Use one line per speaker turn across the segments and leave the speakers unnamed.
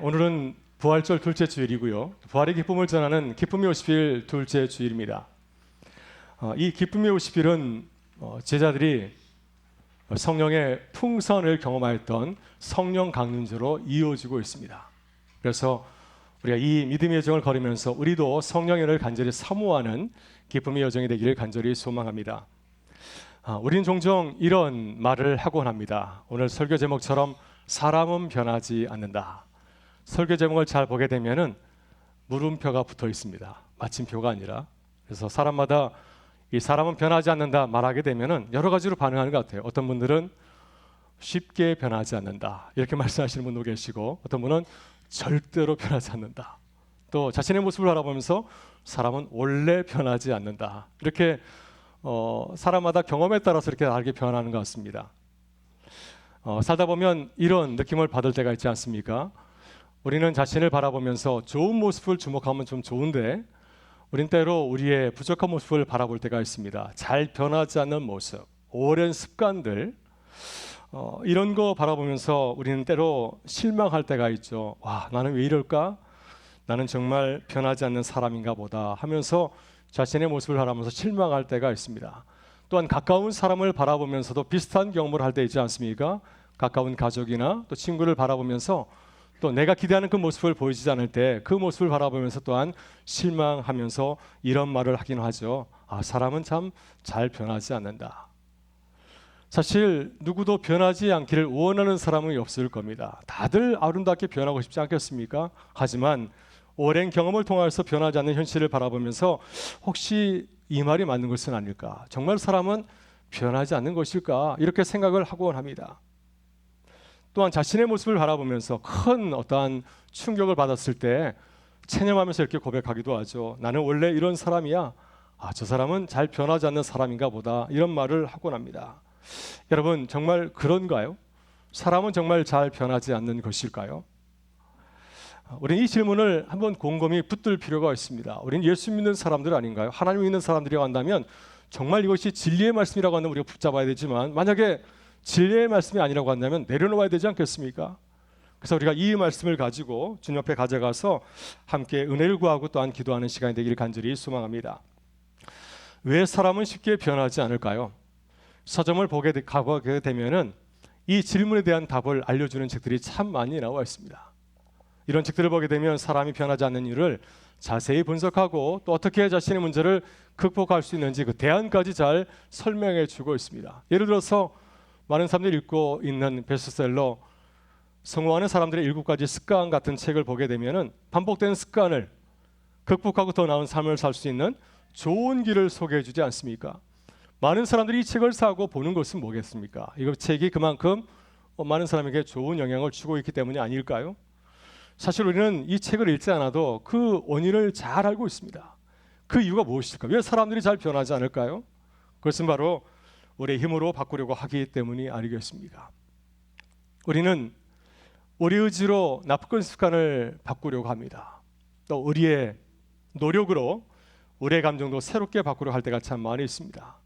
오늘은 부활절 둘째 주일이고요. 부활의 기쁨을 전하는 기쁨의 50일 둘째 주일입니다. 이 기쁨의 50일은 제자들이 성령의 풍성을 경험하였던 성령 강림주로 이어지고 있습니다. 그래서 우리가 이 믿음의 여정을 걸으면서 우리도 성령의 은혜를 간절히 사모하는 기쁨의 여정이 되기를 간절히 소망합니다. 우리는 종종 이런 말을 하곤 합니다. 오늘 설교 제목처럼 사람은 변하지 않는다. 설교 제목을 잘 보게 되면은 물음표가 붙어 있습니다. 마침표가 아니라. 그래서 사람마다 이 사람은 변하지 않는다 말하게 되면은 여러 가지로 반응하는 것 같아요. 어떤 분들은 쉽게 변하지 않는다 이렇게 말씀하시는 분도 계시고, 어떤 분은 절대로 변하지 않는다. 또 자신의 모습을 바라보면서 사람은 원래 변하지 않는다. 이렇게 사람마다 경험에 따라서 이렇게 다르게 변하는 것 같습니다. 살다 보면 이런 느낌을 받을 때가 있지 않습니까? 우리는 자신을 바라보면서 좋은 모습을 주목하면 좀 좋은데, 우린 때로 우리의 부족한 모습을 바라볼 때가 있습니다. 잘 변하지 않는 모습, 오랜 습관들, 이런 거 바라보면서 우리는 때로 실망할 때가 있죠. 와, 나는 왜 이럴까? 나는 정말 변하지 않는 사람인가 보다 하면서 자신의 모습을 바라보면서 실망할 때가 있습니다. 또한 가까운 사람을 바라보면서도 비슷한 경험을 할 때 있지 않습니까? 가까운 가족이나 또 친구를 바라보면서 또 내가 기대하는 그 모습을 보이지 않을 때 그 모습을 바라보면서 또한 실망하면서 이런 말을 하긴 하죠. 사람은 참 잘 변하지 않는다. 사실 누구도 변하지 않기를 원하는 사람은 없을 겁니다. 다들 아름답게 변하고 싶지 않겠습니까? 하지만 오랜 경험을 통해서 변하지 않는 현실을 바라보면서 혹시 이 말이 맞는 것은 아닐까? 정말 사람은 변하지 않는 것일까? 이렇게 생각을 하곤 합니다. 또한 자신의 모습을 바라보면서 큰 어떠한 충격을 받았을 때 체념하면서 이렇게 고백하기도 하죠. 나는 원래 이런 사람이야. 저 사람은 잘 변하지 않는 사람인가 보다. 이런 말을 하곤 합니다. 여러분, 정말 그런가요? 사람은 정말 잘 변하지 않는 것일까요? 우리는 이 질문을 한번 곰곰이 붙들 필요가 있습니다. 우리는 예수 믿는 사람들 아닌가요? 하나님 믿는 사람들이라고 한다면 정말 이것이 진리의 말씀이라고 한다면 우리가 붙잡아야 되지만, 만약에 진리의 말씀이 아니라고 한다면 내려놓아야 되지 않겠습니까? 그래서 우리가 이 말씀을 가지고 주님 앞에 가져가서 함께 은혜를 구하고 또한 기도하는 시간이 되기를 간절히 소망합니다. 왜 사람은 쉽게 변하지 않을까요? 서점을 보게 되면은 이 질문에 대한 답을 알려주는 책들이 참 많이 나와 있습니다. 이런 책들을 보게 되면 사람이 변하지 않는 이유를 자세히 분석하고 또 어떻게 자신의 문제를 극복할 수 있는지 그 대안까지 잘 설명해 주고 있습니다. 예를 들어서 많은 사람들이 읽고 있는 베스트셀러 성공하는 사람들의 7가지 습관 같은 책을 보게 되면은 반복되는 습관을 극복하고 더 나은 삶을 살 수 있는 좋은 길을 소개해 주지 않습니까? 많은 사람들이 이 책을 사고 보는 것은 뭐겠습니까? 이 책이 그만큼 많은 사람에게 좋은 영향을 주고 있기 때문이 아닐까요? 사실 우리는 이 책을 읽지 않아도 그 원인을 잘 알고 있습니다. 그 이유가 무엇일까? 왜 사람들이 잘 변하지 않을까요? 그것은 바로 우리의 힘으로 바꾸려고 하기 때문이 아니겠습니까? 우리는 우리 의지로 나쁜 습관을 바꾸려고 합니다. 또 우리의 노력으로 우리의 감정도 새롭게 바꾸려고 할 때가 참 많이 있습니다.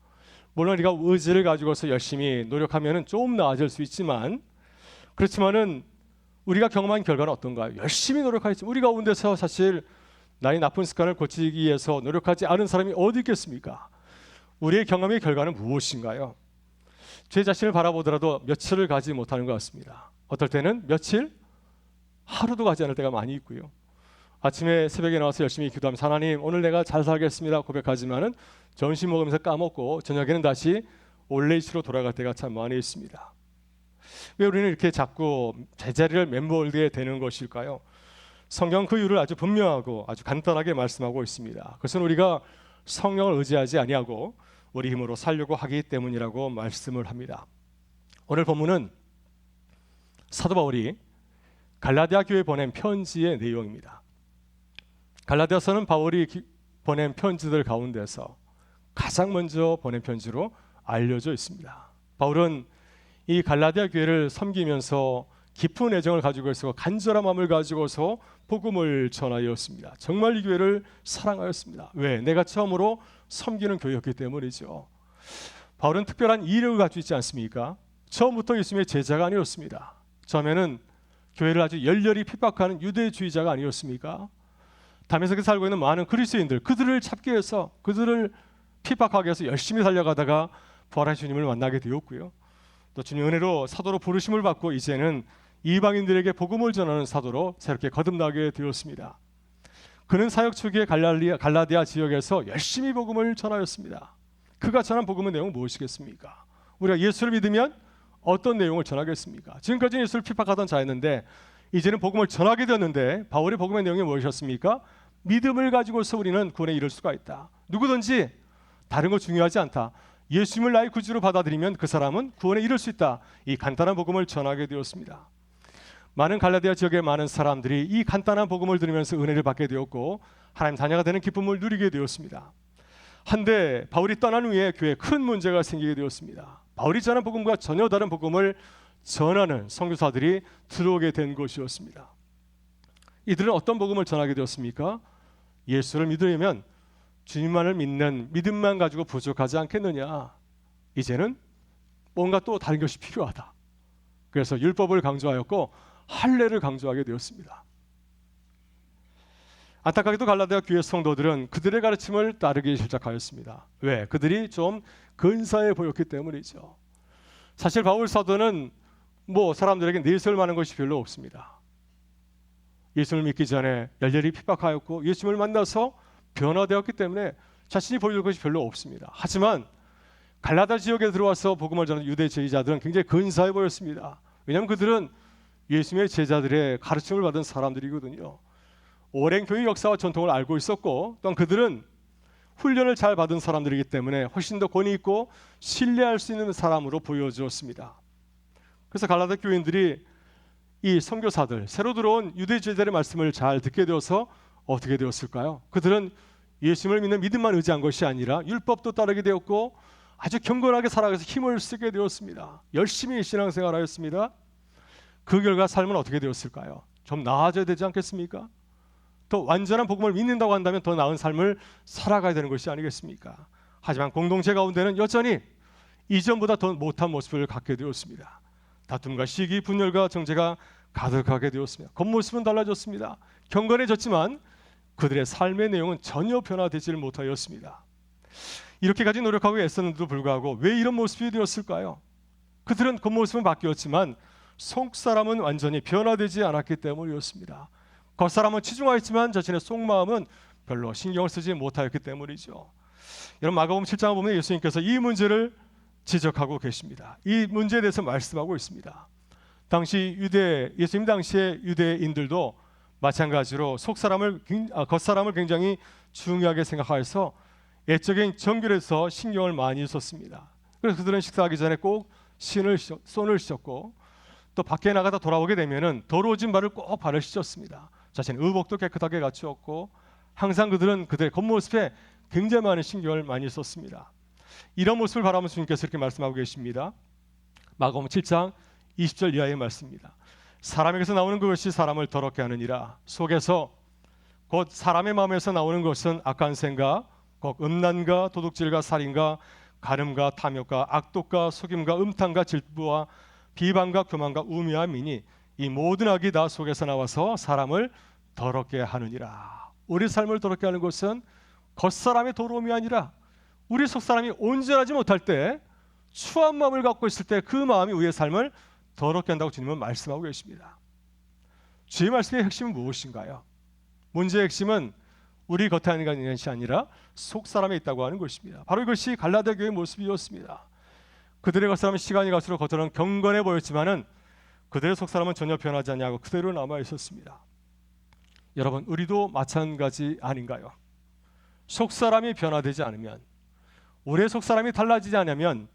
물론 우리가 의지를 가지고서 열심히 노력하면 좀 나아질 수 있지만, 그렇지만은 우리가 경험한 결과는 어떤가요? 열심히 노력하지만 우리 가운데서 사실 나의 나쁜 습관을 고치기 위해서 노력하지 않은 사람이 어디 있겠습니까? 우리의 경험의 결과는 무엇인가요? 제 자신을 바라보더라도 며칠을 가지 못하는 것 같습니다. 어떨 때는 며칠, 하루도 가지 않을 때가 많이 있고요. 아침에 새벽에 나와서 열심히 기도하면서 하나님 오늘 내가 잘 살겠습니다 고백하지만은 점심 먹으면서 까먹고 저녁에는 다시 원래 이치로 돌아갈 때가 참 많이 있습니다. 왜 우리는 이렇게 자꾸 제자리를 맴돌게 되는 것일까요? 성경 그 이유를 아주 분명하고 아주 간단하게 말씀하고 있습니다. 그것은 우리가 성령을 의지하지 아니하고 우리 힘으로 살려고 하기 때문이라고 말씀을 합니다. 오늘 본문은 사도 바울이 갈라디아 교회에 보낸 편지의 내용입니다. 갈라디아서는 바울이 보낸 편지들 가운데서 가장 먼저 보낸 편지로 알려져 있습니다. 바울은 이 갈라디아 교회를 섬기면서 깊은 애정을 가지고 있어 간절한 마음을 가지고서 복음을 전하였습니다. 정말 이 교회를 사랑하였습니다. 왜? 내가 처음으로 섬기는 교회였기 때문이죠. 바울은 특별한 이력을 가지고 있지 않습니까? 처음부터 예수님의 제자가 아니었습니다. 처음에는 교회를 아주 열렬히 핍박하는 유대주의자가 아니었습니까? 다메섹에 살고 있는 많은 그리스도인들, 그들을 잡기 위해서, 그들을 핍박하기 위해서 열심히 달려가다가 부활하신 주님을 만나게 되었고요. 또 주님 은혜로 사도로 부르심을 받고 이제는 이방인들에게 복음을 전하는 사도로 새롭게 거듭나게 되었습니다. 그는 사역 초기에 갈라디아 지역에서 열심히 복음을 전하였습니다. 그가 전한 복음의 내용은 무엇이겠습니까? 우리가 예수를 믿으면 어떤 내용을 전하겠습니까? 지금까지는 예수를 핍박하던 자였는데 이제는 복음을 전하게 되었는데 바울의 복음의 내용이 무엇이었습니까? 믿음을 가지고서 우리는 구원에 이를 수가 있다. 누구든지 다른 거 중요하지 않다. 예수님을 나의 구주로 받아들이면 그 사람은 구원에 이를 수 있다. 이 간단한 복음을 전하게 되었습니다. 많은 갈라디아 지역의 많은 사람들이 이 간단한 복음을 들으면서 은혜를 받게 되었고 하나님 자녀가 되는 기쁨을 누리게 되었습니다. 한데 바울이 떠난 후에 교회에 큰 문제가 생기게 되었습니다. 바울이 전한 복음과 전혀 다른 복음을 전하는 선교사들이 들어오게 된 것이었습니다. 이들은 어떤 복음을 전하게 되었습니까? 예수를 믿으려면 주님만을 믿는 믿음만 가지고 부족하지 않겠느냐. 이제는 뭔가 또 다른 것이 필요하다. 그래서 율법을 강조하였고 할례를 강조하게 되었습니다. 안타깝게도 갈라디아 교회 성도들은 그들의 가르침을 따르기 시작하였습니다. 왜? 그들이 좀 근사해 보였기 때문이죠. 사실 바울 사도는 사람들에게 내세울 만한 것이 별로 없습니다. 예수를 믿기 전에 열렬히 핍박하였고 예수님을 만나서 변화되었기 때문에 자신이 보여줄 것이 별로 없습니다. 하지만 갈라디아 지역에 들어와서 복음을 전하는 유대 제자들은 굉장히 근사해 보였습니다. 왜냐하면 그들은 예수님의 제자들의 가르침을 받은 사람들이거든요. 오랜 교회 역사와 전통을 알고 있었고 또한 그들은 훈련을 잘 받은 사람들이기 때문에 훨씬 더 권위 있고 신뢰할 수 있는 사람으로 보여주었습니다. 그래서 갈라디아 교인들이 이 선교사들, 새로 들어온 유대 제자들의 말씀을 잘 듣게 되어서 어떻게 되었을까요? 그들은 예수님을 믿는 믿음만 의지한 것이 아니라 율법도 따르게 되었고 아주 경건하게 살아가서 힘을 쓰게 되었습니다. 열심히 신앙생활하였습니다. 그 결과 삶은 어떻게 되었을까요? 좀 나아져야 되지 않겠습니까? 더 완전한 복음을 믿는다고 한다면 더 나은 삶을 살아가야 되는 것이 아니겠습니까? 하지만 공동체 가운데는 여전히 이전보다 더 못한 모습을 갖게 되었습니다. 다툼과 시기, 분열과 정죄가 가득하게 되었습니다. 겉모습은 달라졌습니다. 경건해졌지만 그들의 삶의 내용은 전혀 변화되지를 못하였습니다. 이렇게까지 노력하고 애썼는데도 불구하고 왜 이런 모습이 되었을까요? 그들은 겉모습은 바뀌었지만 속사람은 완전히 변화되지 않았기 때문이었습니다. 겉사람은 치중하였지만 자신의 속마음은 별로 신경을 쓰지 못하였기 때문이죠. 여러분 마가복음 7장을 보면 예수님께서 이 문제를 지적하고 계십니다. 이 문제에 대해서 말씀하고 있습니다. 당시 예수님 당시의 유대인들도 마찬가지로 겉사람을 굉장히 중요하게 생각하여서 애적인 정결에서 신경을 많이 썼습니다. 그래서 그들은 식사하기 전에 꼭 손을 씻었고 또 밖에 나가다 돌아오게 되면은 더러워진 발을 꼭 발을 씻었습니다. 자신의 의복도 깨끗하게 갖추었고 항상 그들은 그들의 겉모습에 굉장히 많은 신경을 많이 썼습니다. 이런 모습을 바라보면서 주님께서 이렇게 말씀하고 계십니다. 마가복음 7장 20절 이하의 말씀입니다. 사람에게서 나오는 것이 사람을 더럽게 하느니라. 속에서 곧 사람의 마음에서 나오는 것은 악한 생각, 곧 음란과 도둑질과 살인과 간음과 탐욕과 악독과 속임과 음탕과 질투와 비방과 교만과 우매함이니 이 모든 악이 다 속에서 나와서 사람을 더럽게 하느니라. 우리 삶을 더럽게 하는 것은 겉사람의 더러움이 아니라 우리 속사람이 온전하지 못할 때 추한 마음을 갖고 있을 때 그 마음이 우리의 삶을 더럽게 한다고 주님은 말씀하고 계십니다. 주의 말씀의 핵심은 무엇인가요? 문제의 핵심은 우리 겉에 있는 것이 아니라 속사람에 있다고 하는 것입니다. 바로 이것이 갈라디아 교회의 모습이었습니다. 그들의 겉사람은 시간이 갈수록 겉으로는 경건해 보였지만은 그들의 속사람은 전혀 변하지 않냐고 그대로 남아 있었습니다. 여러분 우리도 마찬가지 아닌가요? 속사람이 변화되지 않으면 우리의 속사람이 달라지지 않으면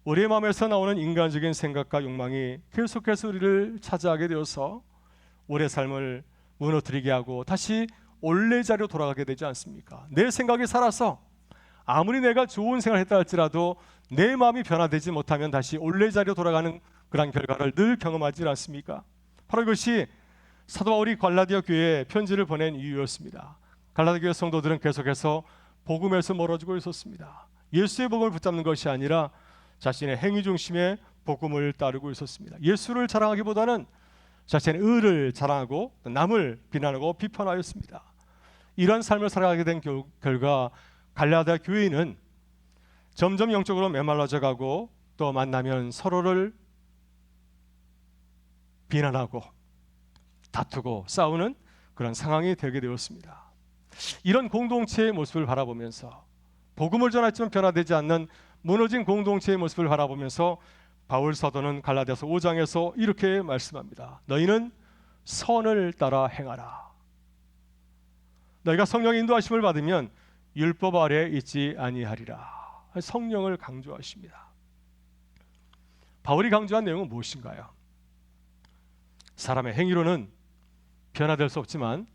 우리의 마음에서 나오는 인간적인 생각과 욕망이 계속해서 우리를 차지하게 되어서 우리의 삶을 무너뜨리게 하고 다시 원래 자리로 돌아가게 되지 않습니까? 내 생각이 살아서 아무리 내가 좋은 생각을 했다 할지라도 내 마음이 변화되지 못하면 다시 원래 자리로 돌아가는 그런 결과를 늘 경험하지 않습니까? 바로 이것이 사도 바울이 갈라디아 교회에 편지를 보낸 이유였습니다. 갈라디아 교회 성도들은 계속해서 복음에서 멀어지고 있었습니다. 예수의 복음을 붙잡는 것이 아니라 자신의 행위 중심의 복음을 따르고 있었습니다. 예수를 자랑하기보다는 자신의 의를 자랑하고 남을 비난하고 비판하였습니다. 이런 삶을 살아가게 된 결과 갈라디아 교회는 점점 영적으로 메말라져 가고 또 만나면 서로를 비난하고 다투고 싸우는 그런 상황이 되게 되었습니다. 이런 공동체의 모습을 바라보면서 복음을 전했지만 변화되지 않는 무너진 공동체의 모습을 바라보면서 바울 사도는 갈라디아서 5장에서 이렇게 말씀합니다. 너희는 선을 따라 행하라. 너희가 성령의 인도하심을 받으면 율법 아래 있지 아니하리라. 성령을 강조하십니다. 바울이 강조한 내용은 무엇인가요? 사람의 행위로는 변화될 수 없지만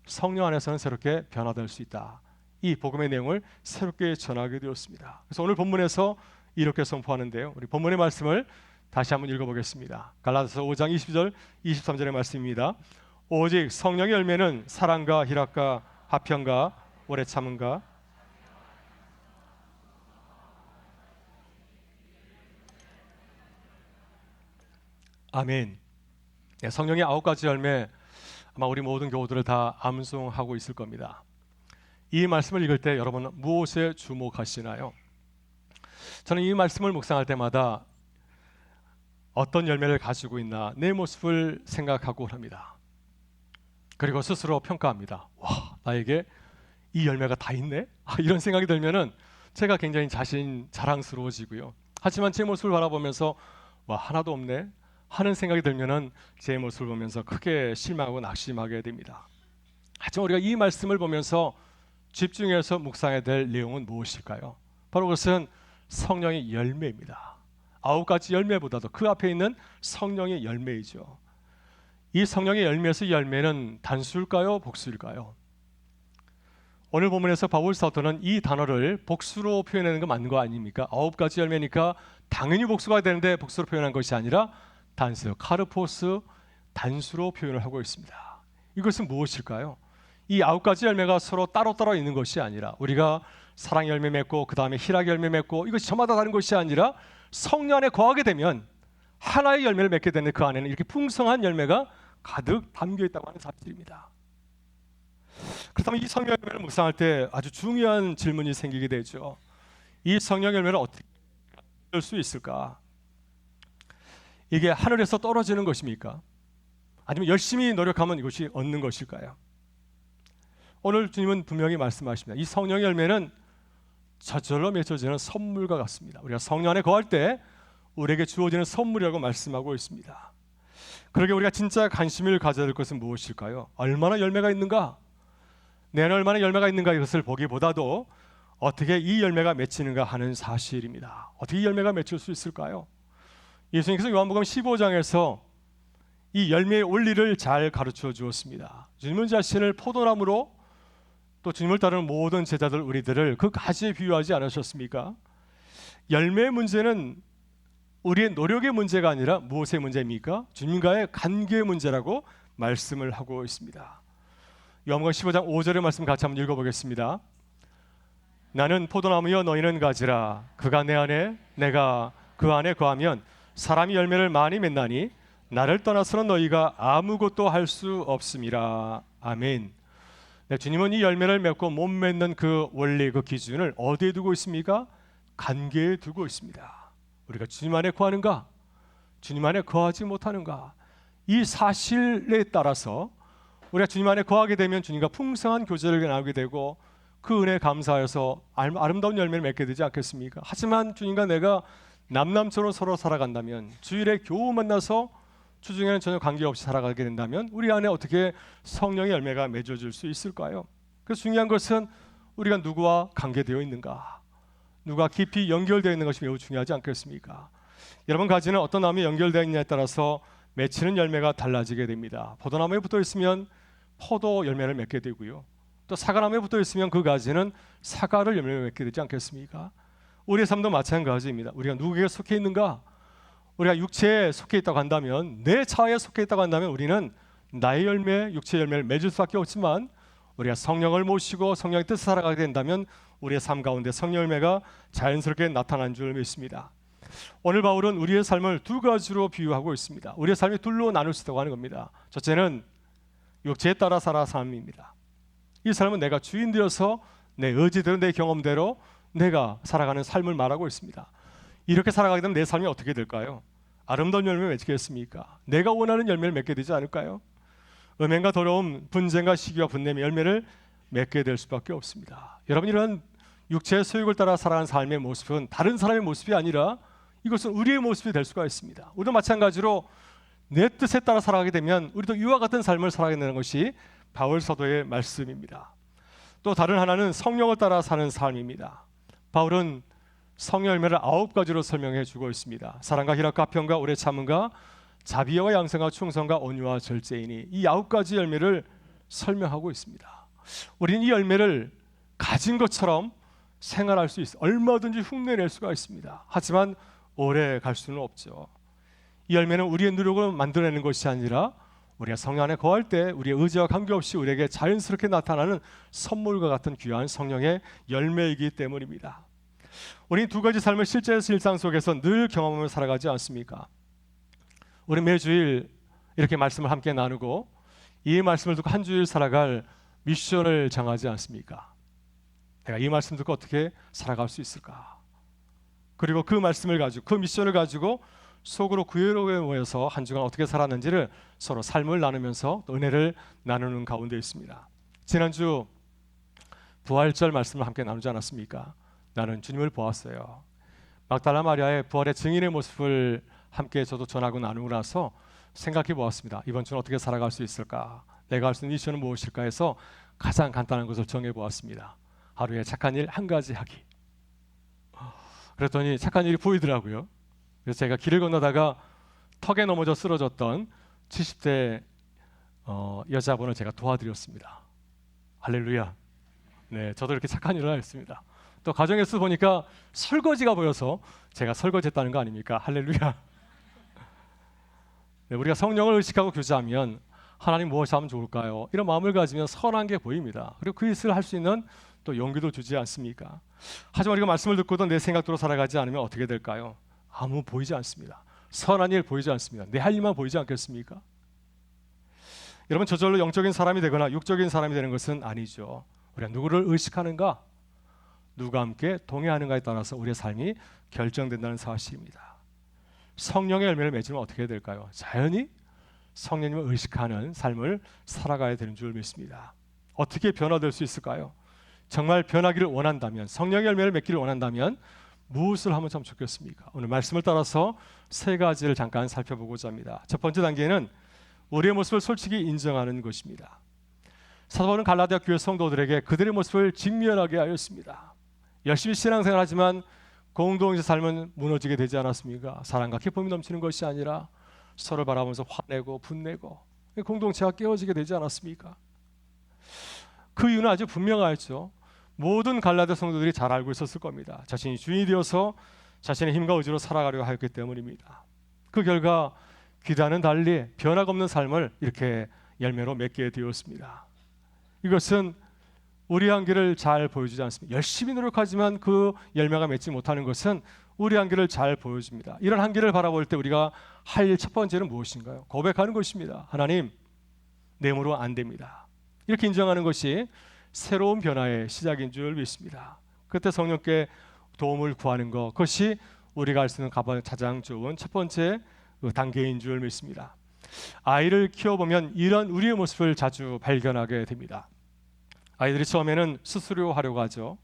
성령 안에서는 새롭게 변화될 수 있다. 이 복음의 내용을 새롭게 전하게 되었습니다. 그래서 오늘 본문에서 이렇게 선포하는데요. 우리 본문의 말씀을 다시 한번 읽어보겠습니다. 갈라디아서 5장 22절 23절의 말씀입니다. 오직 성령의 열매는 사랑과 희락과 화평과 오래 참음과 아멘. 성령의 9가지 열매, 아마 우리 모든 교우들을 다 암송하고 있을 겁니다. 이 말씀을 읽을 때 여러분은 무엇에 주목하시나요? 저는 이 말씀을 묵상할 때마다 어떤 열매를 가지고 있나 내 모습을 생각하고 합니다. 그리고 스스로 평가합니다. 와, 나에게 이 열매가 다 있네? 이런 생각이 들면은 제가 굉장히 자랑스러워지고요. 하지만 제 모습을 바라보면서 와, 하나도 없네 하는 생각이 들면은 제 모습을 보면서 크게 실망하고 낙심하게 됩니다. 하지만 우리가 이 말씀을 보면서 집중해서 묵상해야 될 내용은 무엇일까요? 바로 그것은 성령의 열매입니다. 9가지 열매보다도 그 앞에 있는 성령의 열매이죠. 이 성령의 열매에서 이 열매는 단수일까요? 복수일까요? 오늘 본문에서 바울 사도는 이 단어를 복수로 표현하는 거 맞는 거 아닙니까? 9가지 열매니까 당연히 복수가 되는데 복수로 표현한 것이 아니라 단수, 카르포스, 단수로 표현을 하고 있습니다. 이것은 무엇일까요? 이 9가지 열매가 서로 따로따로 있는 것이 아니라 우리가 사랑 열매 맺고 그 다음에 희락 열매 맺고 이것이 저마다 다른 것이 아니라 성령 안에 거하게 되면 하나의 열매를 맺게 되는 그 안에는 이렇게 풍성한 열매가 가득 담겨 있다고 하는 사실입니다. 그렇다면 이 성령 열매를 묵상할 때 아주 중요한 질문이 생기게 되죠. 이 성령 열매를 어떻게 얻을 수 있을까? 이게 하늘에서 떨어지는 것입니까? 아니면 열심히 노력하면 이것이 얻는 것일까요? 오늘 주님은 분명히 말씀하십니다. 이 성령의 열매는 저절로 맺어지는 선물과 같습니다. 우리가 성령 안에 거할 때 우리에게 주어지는 선물이라고 말씀하고 있습니다. 그러게 우리가 진짜 관심을 가져야 될 것은 무엇일까요? 얼마나 열매가 있는가? 내 안에 얼마나 열매가 있는가 이것을 보기보다도 어떻게 이 열매가 맺히는가 하는 사실입니다. 어떻게 이 열매가 맺힐 수 있을까요? 예수님께서 요한복음 15장에서 이 열매의 원리를 잘 가르쳐 주었습니다. 주님은 자신을 포도나무로 또 주님을 따르는 모든 제자들 우리들을 그 가지에 비유하지 않으셨습니까? 열매의 문제는 우리의 노력의 문제가 아니라 무엇의 문제입니까? 주님과의 관계의 문제라고 말씀을 하고 있습니다. 요한복음 15장 5절의 말씀 같이 한번 읽어보겠습니다. 나는 포도나무여 너희는 가지라. 그가 내 안에 내가 그 안에 거하면 사람이 열매를 많이 맺나니 나를 떠나서는 너희가 아무것도 할 수 없음이라. 아멘. 네, 주님은 이 열매를 맺고 못 맺는 그 원리, 그 기준을 어디에 두고 있습니까? 관계에 두고 있습니다. 우리가 주님 안에 거하는가? 주님 안에 거하지 못하는가? 이 사실에 따라서 우리가 주님 안에 거하게 되면 주님과 풍성한 교제를 나누게 되고 그 은혜에 감사해서 아름다운 열매를 맺게 되지 않겠습니까? 하지만 주님과 내가 남남처럼 서로 살아간다면, 주일에 겨우 만나서 주중에는 전혀 관계없이 살아가게 된다면 우리 안에 어떻게 성령의 열매가 맺어질 수 있을까요? 그래서 중요한 것은 우리가 누구와 관계되어 있는가, 누가 깊이 연결되어 있는 것이 매우 중요하지 않겠습니까? 여러분 가지는 어떤 나무에 연결되어 있냐에 따라서 맺히는 열매가 달라지게 됩니다. 포도나무에 붙어 있으면 포도 열매를 맺게 되고요, 또 사과나무에 붙어 있으면 그 가지는 사과를 열매를 맺게 되지 않겠습니까? 우리의 삶도 마찬가지입니다. 우리가 누구에게 속해 있는가? 우리가 육체에 속해 있다고 한다면, 내 자아에 속해 있다고 한다면 우리는 나의 열매, 육체의 열매를 맺을 수밖에 없지만, 우리가 성령을 모시고 성령의 뜻을 살아가게 된다면 우리의 삶 가운데 성령 열매가 자연스럽게 나타나는 줄 믿습니다. 오늘 바울은 우리의 삶을 두 가지로 비유하고 있습니다. 우리의 삶이 둘로 나눌 수 있다고 하는 겁니다. 첫째는 육체에 따라 살아 삶입니다. 이 삶은 내가 주인 되어서 내 의지대로 내 경험대로 내가 살아가는 삶을 말하고 있습니다. 이렇게 살아가게 되면 내 삶이 어떻게 될까요? 아름다운 열매를 맺겠습니까? 내가 원하는 열매를 맺게 되지 않을까요? 음행과 더러움, 분쟁과 시기와 분냄의 열매를 맺게 될 수밖에 없습니다. 여러분, 이런 육체의 소욕을 따라 살아가는 삶의 모습은 다른 사람의 모습이 아니라 이것은 우리의 모습이 될 수가 있습니다. 우리도 마찬가지로 내 뜻에 따라 살아가게 되면 우리도 이와 같은 삶을 살아가게 되는 것이 바울 사도의 말씀입니다. 또 다른 하나는 성령을 따라 사는 삶입니다. 바울은 성령 열매를 9가지로 설명해 주고 있습니다. 사랑과 희락과 평과 오래 참음과 자비와 양성과 충성과 온유와 절제이니 이 9가지 열매를 설명하고 있습니다. 우리는 이 열매를 가진 것처럼 생활할 수 있어 얼마든지 흉내낼 수가 있습니다. 하지만 오래 갈 수는 없죠. 이 열매는 우리의 노력으로 만들어내는 것이 아니라 우리가 성령 안에 거할 때 우리의 의지와 관계없이 우리에게 자연스럽게 나타나는 선물과 같은 귀한 성령의 열매이기 때문입니다. 우리는 두 가지 삶을 실제에서 일상 속에서 늘 경험하며 살아가지 않습니까? 우리 매주일 이렇게 말씀을 함께 나누고 이 말씀을 듣고 한 주일 살아갈 미션을 정하지 않습니까? 내가 이 말씀 듣고 어떻게 살아갈 수 있을까? 그리고 그 말씀을 가지고 그 미션을 가지고 속으로 구혜로에 모여서 한 주간 어떻게 살았는지를 서로 삶을 나누면서 또 은혜를 나누는 가운데 있습니다. 지난주 부활절 말씀을 함께 나누지 않았습니까? 나는 주님을 보았어요. 막달라 마리아의 부활의 증인의 모습을 함께 저도 전하고 나누고 나서 생각해 보았습니다. 이번 주는 어떻게 살아갈 수 있을까? 내가 할 수 있는 미션은 무엇일까 해서 가장 간단한 것을 정해 보았습니다. 하루에 착한 일 한 가지 하기. 그랬더니 착한 일이 보이더라고요. 그래서 제가 길을 건너다가 턱에 넘어져 쓰러졌던 70대 여자분을 제가 도와드렸습니다. 할렐루야. 네, 저도 이렇게 착한 일을 했습니다. 또 가정에서 보니까 설거지가 보여서 제가 설거지했다는 거 아닙니까? 할렐루야. 네, 우리가 성령을 의식하고 교제하면 하나님 무엇이 하면 좋을까요? 이런 마음을 가지면 선한 게 보입니다. 그리고 그 일을 할 수 있는 또 용기도 주지 않습니까? 하지만 우리가 말씀을 듣고도 내 생각대로 살아가지 않으면 어떻게 될까요? 아무 보이지 않습니다. 선한 일 보이지 않습니다. 내 할 일만 보이지 않겠습니까? 여러분, 저절로 영적인 사람이 되거나 육적인 사람이 되는 것은 아니죠. 우리가 누구를 의식하는가, 누가 함께 동행하는가에 따라서 우리의 삶이 결정된다는 사실입니다. 성령의 열매를 맺으면 어떻게 될까요? 자연히 성령님을 의식하는 삶을 살아가야 되는 줄 믿습니다. 어떻게 변화될 수 있을까요? 정말 변하기를 원한다면, 성령의 열매를 맺기를 원한다면 무엇을 하면 참 좋겠습니까? 오늘 말씀을 따라서 세 가지를 잠깐 살펴보고자 합니다. 첫 번째 단계는 우리의 모습을 솔직히 인정하는 것입니다. 사도 바울은 갈라디아 교회 성도들에게 그들의 모습을 직면하게 하였습니다. 열심히 신앙생활하지만 공동체 삶은 무너지게 되지 않았습니까? 사랑과 기쁨이 넘치는 것이 아니라 서로 바라보면서 화내고 분내고 공동체가 깨어지게 되지 않았습니까? 그 이유는 아주 분명하였죠. 모든 갈라디아 성도들이 잘 알고 있었을 겁니다. 자신이 주인이 되어서 자신의 힘과 의지로 살아가려고 하였기 때문입니다. 그 결과 기대와는 달리 변화가 없는 삶을 이렇게 열매로 맺게 되었습니다. 이것은 우리 한계를 잘 보여주지 않습니다. 열심히 노력하지만 그 열매가 맺지 못하는 것은 우리 한계를 잘 보여줍니다. 이런 한계를 바라볼 때 우리가 할 일 첫 번째는 무엇인가요? 고백하는 것입니다. 하나님, 내 힘으로 안 됩니다. 이렇게 인정하는 것이 새로운 변화의 시작인 줄 믿습니다. 그때 성령께 도움을 구하는 것, 그것이 우리가 할 수 있는 가장 좋은 첫 번째 단계인 줄 믿습니다. 아이를 키워보면 이런 우리의 모습을 자주 발견하게 됩니다. 아이들이 처음에는 스스로 하려고 하죠.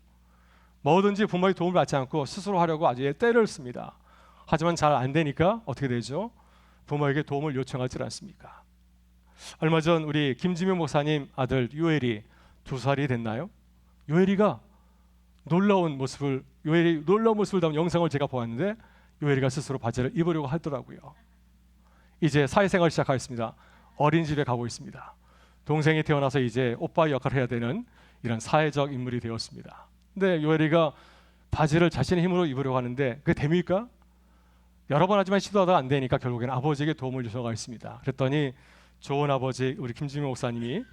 뭐든지 부모의 도움을 받지 않고 스스로 하려고 아주 때를 씁니다. 하지만 잘 안 되니까 어떻게 되죠? 부모에게 도움을 요청하지 않습니까? 얼마 전 우리 김지명 목사님 아들 요엘이 2살이 됐나요? 요엘이가 놀라운 모습을 담은 영상을 제가 보았는데 요엘이가 스스로 바지를 입으려고 하더라고요. 이제 사회생활 시작하였습니다. 어린이집에 가고 있습니다. 동생이 태어나서 이제 오빠 역할을 해야 되는 이런 사회적 인물이 되었습니다. 근데 요엘이가 바지를 자신의 힘으로 입으려고 하는데 그게 됩니까? 여러 번 하지만 시도하다가 안 되니까 결국에는 아버지에게 도움을 요청했습니다. 그랬더니 좋은 아버지 우리 김지명 목사님이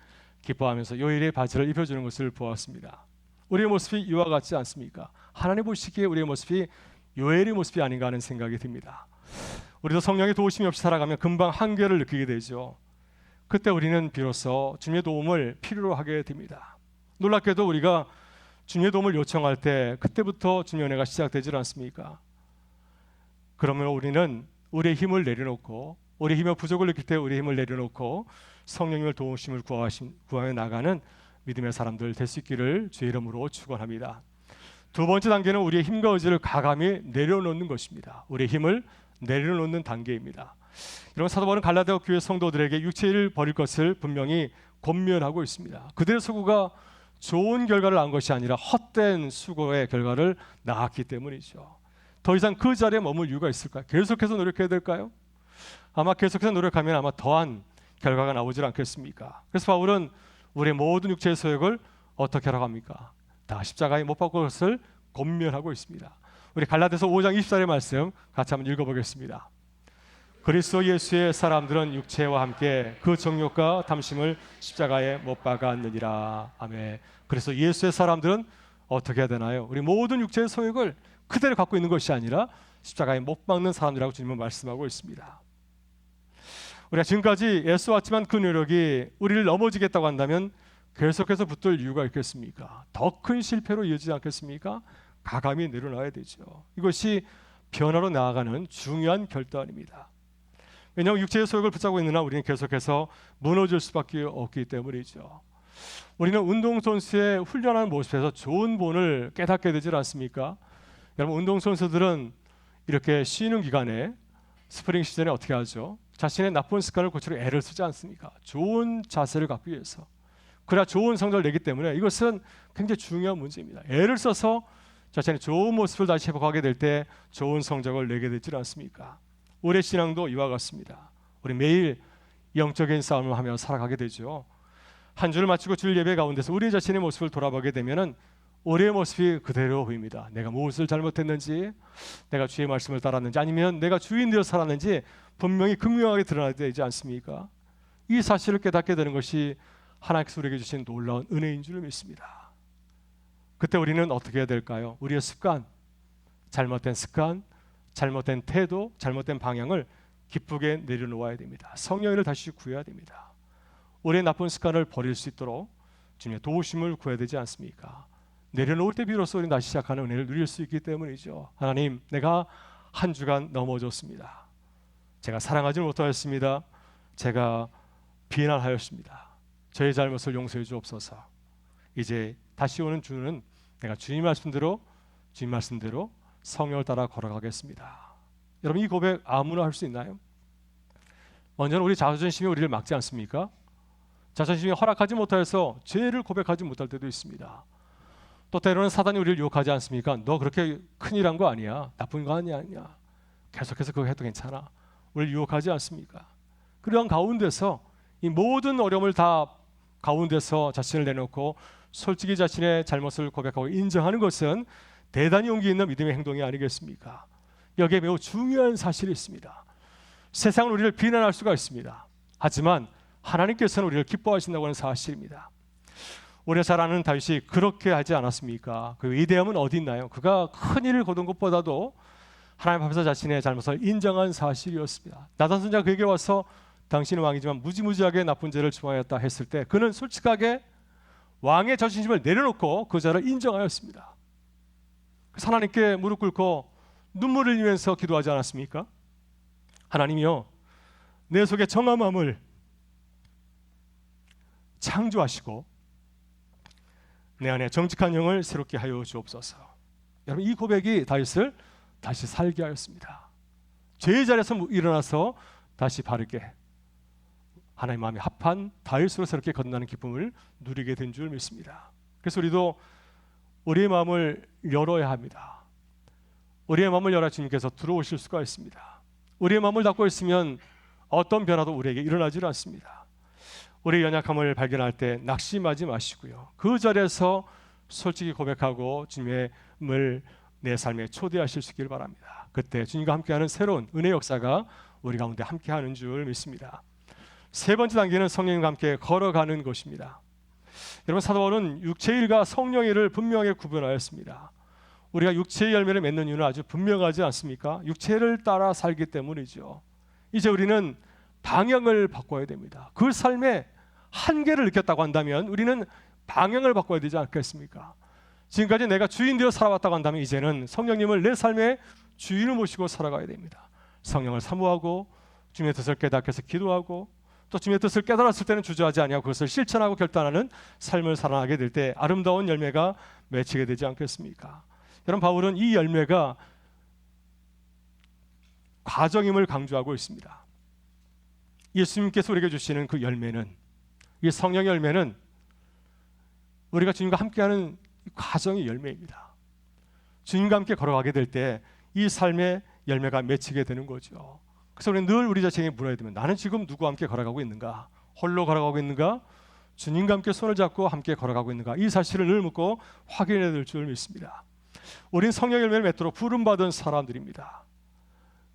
기뻐하면서 요엘의 바지를 입혀주는 것을 보았습니다. 우리의 모습이 이와 같지 않습니까? 하나님 보시기에 우리의 모습이 요엘의 모습이 아닌가 하는 생각이 듭니다. 우리도 성령의 도우심이 없이 살아가면 금방 한계를 느끼게 되죠. 그때 우리는 비로소 주님의 도움을 필요로 하게 됩니다. 놀랍게도 우리가 주님의 도움을 요청할 때 그때부터 주님의 은혜가 시작되지 않습니까? 그러면 우리는 우리의 힘을 내려놓고, 우리의 힘의 부족을 느낄 때 우리의 힘을 내려놓고 성령님의 도우심을 구하며 나가는 믿음의 사람들 될 수 있기를 주의 이름으로 축원합니다. 두 번째 단계는 우리의 힘과 의지를 과감히 내려놓는 것입니다. 우리의 힘을 내려놓는 단계입니다. 여러분, 사도 바울은 갈라디아 교회 성도들에게 육체의 일을 버릴 것을 분명히 권면하고 있습니다. 그들의 수고가 좋은 결과를 낳은 것이 아니라 헛된 수고의 결과를 낳았기 때문이죠. 더 이상 그 자리에 머물 이유가 있을까요? 계속해서 노력해야 될까요? 아마 계속해서 노력하면 아마 더한 결과가 나오지 않겠습니까? 그래서 바울은 우리의 모든 육체의 소욕을 어떻게 하라고 합니까? 다 십자가에 못 박을 것을 권면하고 있습니다. 우리 갈라디아서 5장 24절의 말씀 같이 한번 읽어보겠습니다. 그리스도 예수의 사람들은 육체와 함께 그 정욕과 탐심을 십자가에 못 박았느니라. 아멘. 그래서 예수의 사람들은 어떻게 해야 되나요? 우리 모든 육체의 소욕을 그대로 갖고 있는 것이 아니라 십자가에 못 박는 사람들이라고 주님은 말씀하고 있습니다. 우리가 지금까지 애써왔지만 그 노력이 우리를 넘어지겠다고 한다면 계속해서 붙들 이유가 있겠습니까? 더 큰 실패로 이어지지 않겠습니까? 과감히 내려놔야 되죠. 이것이 변화로 나아가는 중요한 결단입니다. 왜냐하면 육체의 소욕을 붙잡고 있는 한 우리는 계속해서 무너질 수밖에 없기 때문이죠. 우리는 운동선수의 훈련하는 모습에서 좋은 본을 깨닫게 되지 않습니까? 여러분, 운동선수들은 이렇게 쉬는 기간에 스프링 시즌에 어떻게 하죠? 자신의 나쁜 습관을 고치려 애를 쓰지 않습니까? 좋은 자세를 갖기 위해서. 그래야 좋은 성적을 내기 때문에 이것은 굉장히 중요한 문제입니다. 애를 써서 자신의 좋은 모습을 다시 회복하게 될 때 좋은 성적을 내게 되지 않습니까? 우리의 신앙도 이와 같습니다. 우리 매일 영적인 싸움을 하며 살아가게 되죠. 한 주를 마치고 주일 예배 가운데서 우리 자신의 모습을 돌아보게 되면은 우리의 모습이 그대로 보입니다. 내가 무엇을 잘못했는지, 내가 주의 말씀을 따랐는지, 아니면 내가 주인되어 살았는지 분명히 극명하게 드러나야 되지 않습니까? 이 사실을 깨닫게 되는 것이 하나님께서 우리에게 주신 놀라운 은혜인 줄 믿습니다. 그때 우리는 어떻게 해야 될까요? 우리의 습관, 잘못된 태도, 잘못된 방향을 기쁘게 내려놓아야 됩니다. 성령을 다시 구해야 됩니다. 우리의 나쁜 습관을 버릴 수 있도록 주님의 도우심을 구해야 되지 않습니까? 내려놓을 때 비로소 우리는 다시 시작하는 은혜를 누릴 수 있기 때문이죠. 하나님, 내가 한 주간 넘어졌습니다. 제가 사랑하지 못하였습니다. 제가 비난하였습니다. 저의 잘못을 용서해 주옵소서. 이제 다시 오는 주는 내가 주님 말씀대로 성령을 따라 걸어가겠습니다. 여러분, 이 고백 아무나 할 수 있나요? 먼저는 우리 자존심이 우리를 막지 않습니까? 자존심이 허락하지 못해서 죄를 고백하지 못할 때도 있습니다. 또 때로는 사단이 우리를 유혹하지 않습니까? 너 그렇게 큰일 한 거 아니야, 나쁜 거 아니야. 계속해서 그거 해도 괜찮아. 우리를 유혹하지 않습니까? 그런 가운데서 이 모든 어려움을 다 가운데서 자신을 내놓고 솔직히 자신의 잘못을 고백하고 인정하는 것은 대단히 용기 있는 믿음의 행동이 아니겠습니까? 여기에 매우 중요한 사실이 있습니다. 세상은 우리를 비난할 수가 있습니다. 하지만 하나님께서는 우리를 기뻐하신다고 하는 사실입니다. 우리가 잘 아는 다윗이 그렇게 하지 않았습니까? 그 위대함은 어디 있나요? 그가 큰 일을 거둔 것보다도 하나님 앞에서 자신의 잘못을 인정한 사실이었습니다. 나단 선지자가 그에게 와서 당신은 왕이지만 무지무지하게 나쁜 죄를 저하였다 했을 때 그는 솔직하게 왕의 자존심을 내려놓고 그 죄를 인정하였습니다. 그래서 하나님께 무릎 꿇고 눈물을 흘리면서 기도하지 않았습니까? 하나님이여, 내 속에 정한 마음을 창조하시고 내 안에 정직한 영을 새롭게 하여 주옵소서. 여러분, 이 고백이 다윗을 다시 살게 하였습니다. 죄의 자리에서 일어나서 다시 바르게 하나님 마음에 합한 다윗으로 새롭게 거듭나는 기쁨을 누리게 된 줄 믿습니다. 그래서 우리도 우리의 마음을 열어야 합니다. 우리의 마음을 열어 주님께서 들어오실 수가 있습니다. 우리의 마음을 닫고 있으면 어떤 변화도 우리에게 일어나지 않습니다. 우리의 연약함을 발견할 때 낙심하지 마시고요. 그 자리에서 솔직히 고백하고 주님을 내 삶에 초대하실 수 있기를 바랍니다. 그때 주님과 함께하는 새로운 은혜 역사가 우리 가운데 함께하는 줄 믿습니다. 세 번째 단계는 성령과 함께 걸어가는 것입니다. 여러분, 사도 바울은 육체의 일과 성령의 일을 분명하게 구분하였습니다. 우리가 육체의 열매를 맺는 이유는 아주 분명하지 않습니까? 육체를 따라 살기 때문이죠. 이제 우리는 방향을 바꿔야 됩니다. 그 삶의 한계를 느꼈다고 한다면 우리는 방향을 바꿔야 되지 않겠습니까? 지금까지 내가 주인 되어 살아왔다고 한다면 이제는 성령님을 내 삶의 주인을 모시고 살아가야 됩니다. 성령을 사모하고 주님의 뜻을 깨닫게 해서 기도하고 또 주님의 뜻을 깨달았을 때는 주저하지 아니하고 그것을 실천하고 결단하는 삶을 살아가게 될 때 아름다운 열매가 맺히게 되지 않겠습니까? 여러분, 바울은 이 열매가 과정임을 강조하고 있습니다. 예수님께서 우리에게 주시는 그 열매는, 이 성령의 열매는 우리가 주님과 함께하는 과정의 열매입니다. 주님과 함께 걸어가게 될 때 이 삶의 열매가 맺히게 되는 거죠. 그래서 우리는 늘 우리 자신에게 물어야 되면, 나는 지금 누구와 함께 걸어가고 있는가? 홀로 걸어가고 있는가? 주님과 함께 손을 잡고 함께 걸어가고 있는가? 이 사실을 늘 묻고 확인해야 될 줄 믿습니다. 우린 성령 열매를 맺도록 부름받은 사람들입니다.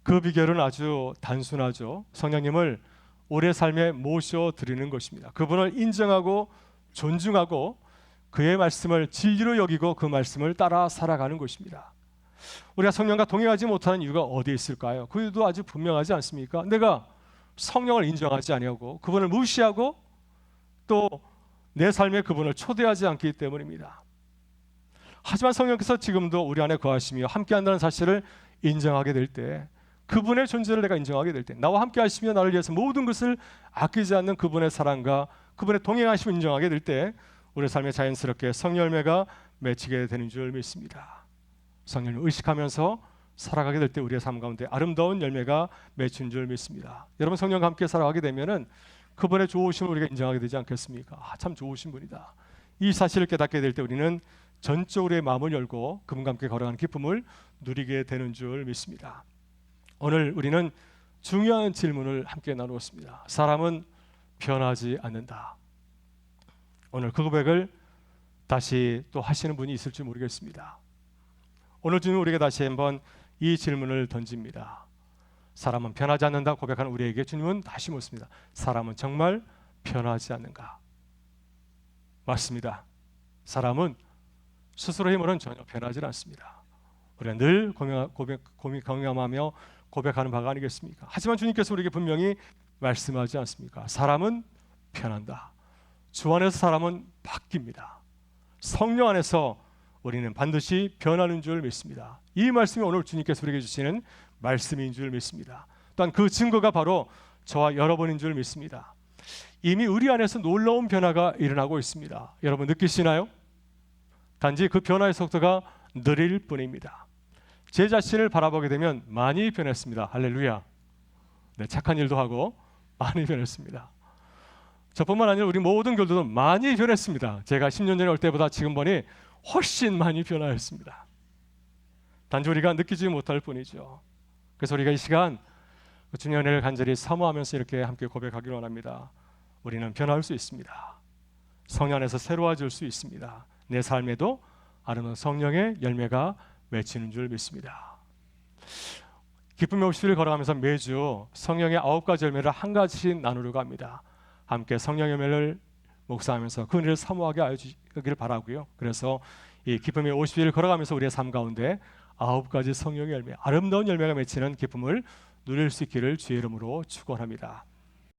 그 비결은 아주 단순하죠. 성령님을 우리의 삶에 모셔드리는 것입니다. 그분을 인정하고 존중하고 그의 말씀을 진리로 여기고 그 말씀을 따라 살아가는 것입니다. 우리가 성령과 동행하지 못하는 이유가 어디에 있을까요? 그 이유도 아주 분명하지 않습니까? 내가 성령을 인정하지 아니하고 그분을 무시하고 또 내 삶에 그분을 초대하지 않기 때문입니다. 하지만 성령께서 지금도 우리 안에 거하시며 함께한다는 사실을 인정하게 될 때, 그분의 존재를 내가 인정하게 될 때, 나와 함께 하시며 나를 위해서 모든 것을 아끼지 않는 그분의 사랑과 그분의 동행하심을 인정하게 될 때 우리 삶에 자연스럽게 성령 열매가 맺히게 되는 줄 믿습니다. 성령을 의식하면서 살아가게 될 때 우리의 삶 가운데 아름다운 열매가 맺힌 줄 믿습니다. 여러분, 성령과 함께 살아가게 되면은 그분의 좋으심을 우리가 인정하게 되지 않겠습니까? 참 좋으신 분이다. 이 사실을 깨닫게 될 때 우리는 전적으로의 마음을 열고 그분과 함께 걸어가는 기쁨을 누리게 되는 줄 믿습니다. 오늘 우리는 중요한 질문을 함께 나누었습니다. 사람은 변하지 않는다. 오늘 그 고백을 다시 또 하시는 분이 있을지 모르겠습니다. 오늘 주님은 우리에게 다시 한번 이 질문을 던집니다. 사람은 변하지 않는다 고백하는 우리에게 주님은 다시 묻습니다. 사람은 정말 변하지 않는가? 맞습니다. 사람은 스스로의 힘으로는 전혀 변하지 않습니다. 우리가 늘 공감하며 고백하는 바가 아니겠습니까? 하지만 주님께서 우리에게 분명히 말씀하지 않습니까? 사람은 변한다. 주 안에서 사람은 바뀝니다. 성령 안에서 우리는 반드시 변하는 줄 믿습니다. 이 말씀이 오늘 주님께서 우리에게 주시는 말씀인 줄 믿습니다. 또한 그 증거가 바로 저와 여러분인 줄 믿습니다. 이미 우리 안에서 놀라운 변화가 일어나고 있습니다. 여러분 느끼시나요? 단지 그 변화의 속도가 느릴 뿐입니다. 제 자신을 바라보게 되면 많이 변했습니다. 할렐루야. 네, 착한 일도 하고 많이 변했습니다. 저뿐만 아니라 우리 모든 교도도 많이 변했습니다. 제가 10년 전에 올 때보다 지금 보니 훨씬 많이 변화했습니다. 단지 우리가 느끼지 못할 뿐이죠. 그래서 우리가 이 시간 주님의 은혜를 간절히 사모하면서 이렇게 함께 고백하기를 원합니다. 우리는 변할 수 있습니다. 성령 안에서 새로워질 수 있습니다. 내 삶에도 아름다운 성령의 열매가 맺히는 줄 믿습니다. 기쁨의 50일을 걸어가면서 매주 성령의 9가지 열매를 한 가지씩 나누려고 합니다. 함께 성령 열매를 묵상하면서 그 은혜를 사모하게 하기를 바라고요. 그래서 이 기쁨의 50일을 걸어가면서 우리의 삶 가운데 9가지 성령의 열매, 아름다운 열매가 맺히는 기쁨을 누릴 수 있기를 주의 이름으로 축원합니다.